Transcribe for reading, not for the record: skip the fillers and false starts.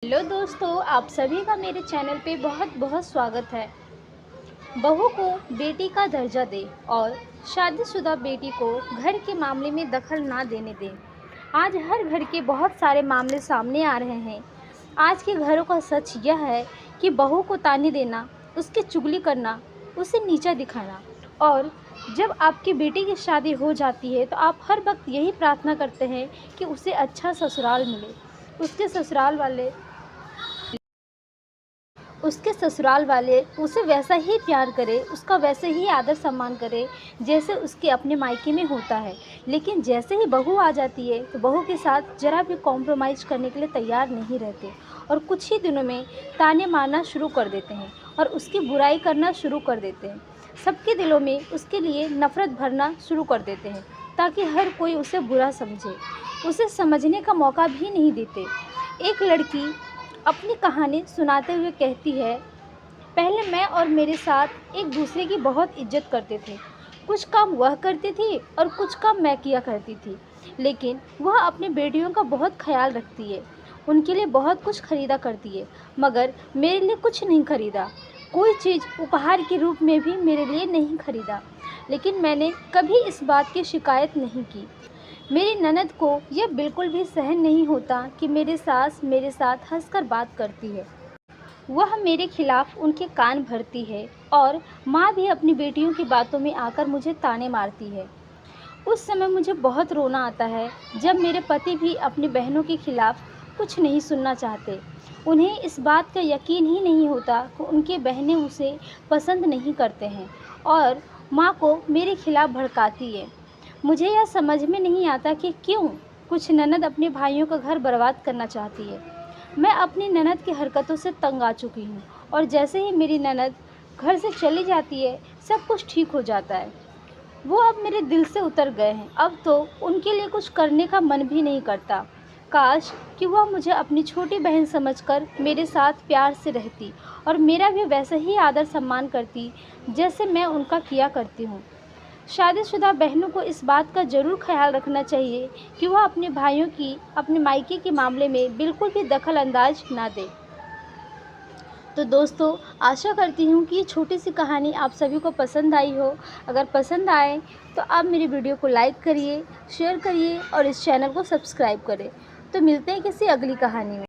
Hello दोस्तों, आप सभी का मेरे चैनल पे बहुत बहुत स्वागत है। बहू को बेटी का दर्जा दे और शादीशुदा बेटी को घर के मामले में दखल ना देने दें। आज हर घर के बहुत सारे मामले सामने आ रहे हैं। आज के घरों का सच यह है कि बहू को ताने देना, उसकी चुगली करना, उसे नीचा दिखाना, और जब आपकी बेटी की शादी हो जाती है तो आप हर वक्त यही प्रार्थना करते हैं कि उसे अच्छा ससुराल मिले, उसके ससुराल वाले उसे वैसा ही प्यार करें, उसका वैसे ही आदर सम्मान करें जैसे उसके अपने मायके में होता है। लेकिन जैसे ही बहू आ जाती है तो बहू के साथ ज़रा भी कॉम्प्रोमाइज़ करने के लिए तैयार नहीं रहते और कुछ ही दिनों में ताने मारना शुरू कर देते हैं और उसकी बुराई करना शुरू कर देते हैं। सबके दिलों में उसके लिए नफ़रत भरना शुरू कर देते हैं ताकि हर कोई उसे बुरा समझे। उसे समझने का मौका भी नहीं देते। एक लड़की अपनी कहानी सुनाते हुए कहती है, पहले मैं और मेरे साथ एक दूसरे की बहुत इज्जत करते थे। कुछ काम वह करती थी और कुछ काम मैं किया करती थी, लेकिन वह अपनी बेटियों का बहुत ख्याल रखती है, उनके लिए बहुत कुछ खरीदा करती है, मगर मेरे लिए कुछ नहीं खरीदा। कोई चीज़ उपहार के रूप में भी मेरे लिए नहीं खरीदा। लेकिन मैंने कभी इस बात की शिकायत नहीं की। मेरी ननद को यह बिल्कुल भी सहन नहीं होता कि मेरी सास मेरे साथ हंसकर बात करती है। वह मेरे खिलाफ उनके कान भरती है और माँ भी अपनी बेटियों की बातों में आकर मुझे ताने मारती है। उस समय मुझे बहुत रोना आता है जब मेरे पति भी अपनी बहनों के खिलाफ कुछ नहीं सुनना चाहते। उन्हें इस बात का यकीन ही नहीं होता कि उनकी बहनें उसे पसंद नहीं करते हैं और माँ को मेरे खिलाफ भड़काती है। मुझे यह समझ में नहीं आता कि क्यों कुछ ननद अपने भाइयों का घर बर्बाद करना चाहती है। मैं अपनी ननद की हरकतों से तंग आ चुकी हूँ और जैसे ही मेरी ननद घर से चली जाती है सब कुछ ठीक हो जाता है। वो अब मेरे दिल से उतर गए हैं। अब तो उनके लिए कुछ करने का मन भी नहीं करता। काश कि वह मुझे अपनी छोटी बहन समझकर मेरे साथ प्यार से रहती और मेरा भी वैसा ही आदर सम्मान करती जैसे मैं उनका किया करती हूँ। शादीशुदा बहनों को इस बात का ज़रूर ख्याल रखना चाहिए कि वह अपने भाइयों की अपने मायके के मामले में बिल्कुल भी दखल अंदाज ना दे। तो दोस्तों, आशा करती हूँ कि ये छोटी सी कहानी आप सभी को पसंद आई हो। अगर पसंद आए तो आप मेरी वीडियो को लाइक करिए, शेयर करिए और इस चैनल को सब्सक्राइब करें। तो मिलते हैं किसी अगली कहानी में।